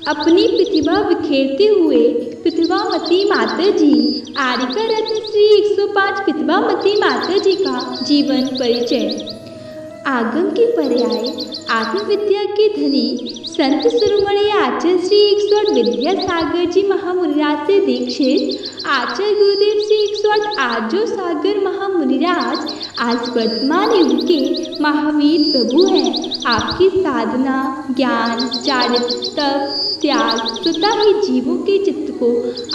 अपनी प्रतिभा बिखेरते हुए प्रतिभामती माता जी आरिका रत्न श्री 105 प्रतिभामती माता जी का जीवन परिचय। आगम के पर्याय आत्मविद्या के धनी संत शिरोमणि आचार्य श्री 108 विद्यासागर जी महामुनिराज से दीक्षित आचार्य गुरुदेव श्री 108 आर्यो सागर महामुनिराज आज वर्तमान युग के महावीर प्रभु हैं। आपकी साधना, ज्ञान, चारित्र्य, तप, त्याग स्वतः ही जीवों के चित्त को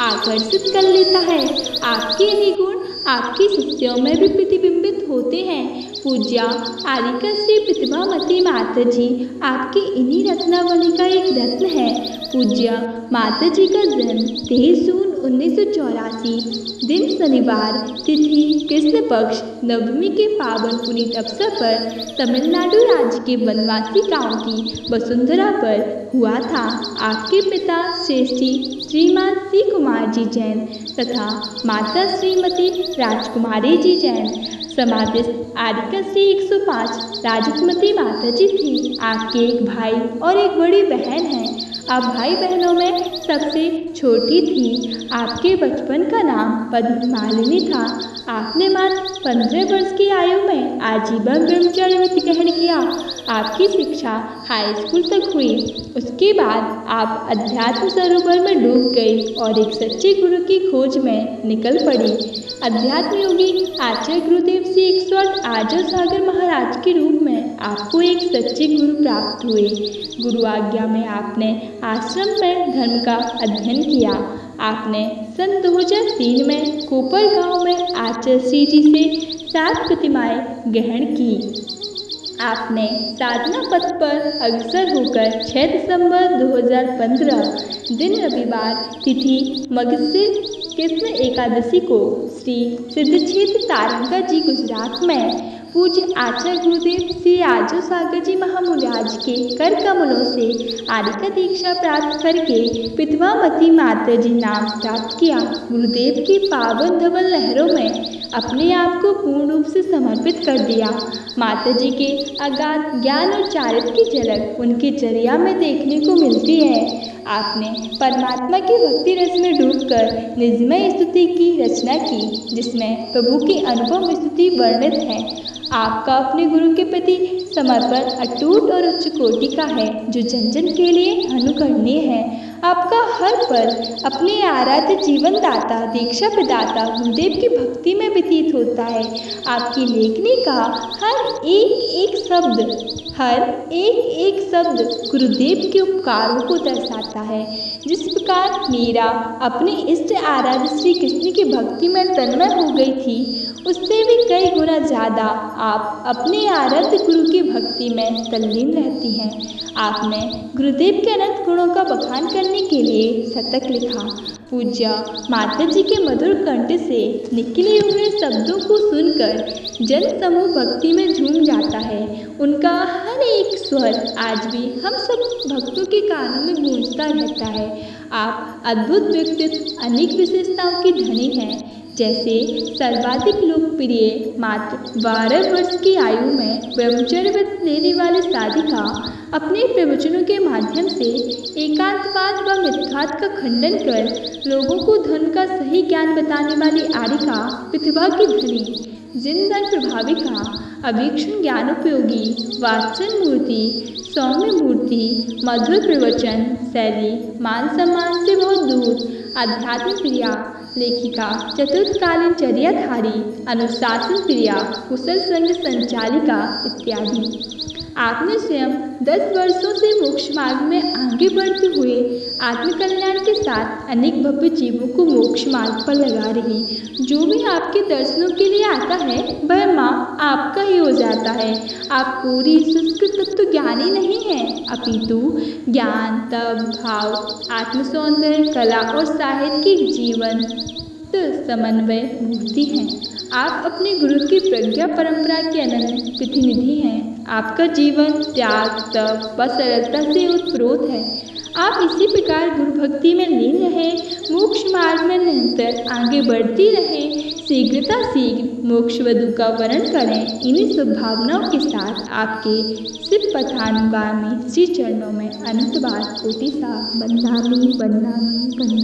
आकर्षित कर लेता है। आपके निगुण आपके शिष्यों में भी प्रतिबिंबित होते हैं। पूज्या आरिका श्री प्रतिभामती माता जी आपके इन्हीं रत्नावली का एक रत्न है। पूज्या माता जी का जन्म 23 जून 1984 दिन शनिवार, तिथि कृष्ण पक्ष नवमी के पावन पुनीत अवसर पर तमिलनाडु राज्य के बनवासी गांव की वसुंधरा पर हुआ था। आपके पिता श्रेष्ठी श्रीमान श्री कुमार जी जैन तथा माता श्रीमती राजकुमारी जी जैन। समाधिस्थ आरिका श्री 105 राजतमती माता जी थी। आपके एक भाई और एक बड़ी बहन है। आप भाई बहनों में सबसे छोटी थी। आपके बचपन का नाम पद्ममालिनी था। आपने मात्र 15 वर्ष की आयु में आजीवन ब्रह्मचर्य व्रत ग्रहण किया। आपकी शिक्षा हाई स्कूल तक हुई। उसके बाद आप अध्यात्म सरोवर में डूब गई और एक सच्चे गुरु की खोज में निकल पड़ी। अध्यात्म योगी आचार्य गुरुदेव श्री 108 आर्यो सागर महाराज के रूप में आपको एक सच्चे गुरु प्राप्त हुए। गुरु आज्ञा में आपने आश्रम में धर्म का अध्ययन किया। आपने सन 2003 में कोपर गांव में आचार्य श्री जी से 7 प्रतिमाएं ग्रहण की। आपने साधना पथ पर अग्रसर होकर 6 दिसंबर 2015 दिन रविवार तिथि मगशिर कृष्ण एकादशी को श्री सिद्धक्षेत्र तारंगा जी गुजरात में पूज्य आचार्य गुरुदेव श्री आर्यो सागर जी महामुनिराज के कर कमलों से आरिका दीक्षा प्राप्त करके प्रतिभामती माता जी नाम प्राप्त किया। गुरुदेव की पावन धवल लहरों में अपने आप को पूर्ण रूप से समर्पित कर दिया। माता जी के अगाध ज्ञान और चारित्र्य की झलक उनके चर्या में देखने को मिलती है। आपने परमात्मा की भक्ति रस में डूबकर निजमय स्तुति की रचना की, जिसमें प्रभु की अनुपम स्तुति वर्णित है। आपका अपने गुरु के प्रति समर्पण अटूट और उच्च कोटि का है, जो जन जन के लिए अनुकरणीय है। आपका हर पल अपने आराध्य जीवन दाता दीक्षा प्रदाता गुरुदेव की भक्ति में व्यतीत होता है। आपकी लेखनी का हर एक शब्द गुरुदेव के उपकारों को दर्शाता है। जिस प्रकार मीरा अपने इष्ट आराध्य श्री कृष्ण की भक्ति में तन्मय हो गई थी, उससे भी कई गुना ज़्यादा आप अपने आराध्य गुरु की भक्ति में तल्लीन रहती हैं। आपने गुरुदेव के अनंत गुणों का बखान करने के लिए शतक लिखा। पूज्य माता जी के मधुर कंठ से निकले हुए शब्दों को सुनकर जन समूह भक्ति में झूम जाता है। उनका हर एक स्वर आज भी हम सब भक्तों के कानों में गूंजता रहता है। आप अद्भुत व्यक्तित्व अनेक विशेषताओं की धनी हैं, जैसे सर्वाधिक लोकप्रिय मात्र 12 वर्ष की आयु में ब्रह्मचर्य व्रत लेने वाली साधिका, अपने प्रवचनों के माध्यम से एकांतवाद व मिथ्यात्व का खंडन कर लोगों को धर्म का सही ज्ञान बताने वाली आरिका, प्रतिभा की धनी, जिनदार प्रभाविका, अवीक्षण ज्ञानोपयोगी, वात्सल मूर्ति, सौम्य मूर्ति, मधुर प्रवचन शैली, मान सम्मान से बहुत दूर, आध्यात्म प्रिया, लेखिका, चतुर्थकालीन चर्याधारी, अनुशासन प्रिया, कुशल संघ संचालिका इत्यादि। आपने स्वयं 10 वर्षों से मोक्ष मार्ग में आगे बढ़ते हुए आत्मकल्याण के साथ अनेक भव्य जीवों को मोक्ष मार्ग पर लगा रही। जो भी आपके दर्शनों के लिए आता है वह माँ आपका ही हो जाता है। आप पूरी शुष्क तत्व ज्ञानी नहीं हैं, अपितु ज्ञान, तप, भाव, आत्मसौंदर्य, कला और साहित्य की जीवन समन्वय मूर्ति हैं। आप अपने गुरु की प्रज्ञा परंपरा के अनन्य प्रतिनिधि हैं। आपका जीवन त्याग, तप व सरलता से उत्प्रोत है। आप इसी प्रकार गुरु भक्ति में लीन रहें, मोक्ष मार्ग में निरंतर आगे बढ़ती रहें, शीघ्र मोक्ष वधु का वर्ण करें। इन्हीं शुभभावनाओं के साथ आपके शिव पथानुगामी श्री चरणों में अनंत बार कोटि सा बंदामी बंदामी बंदामी।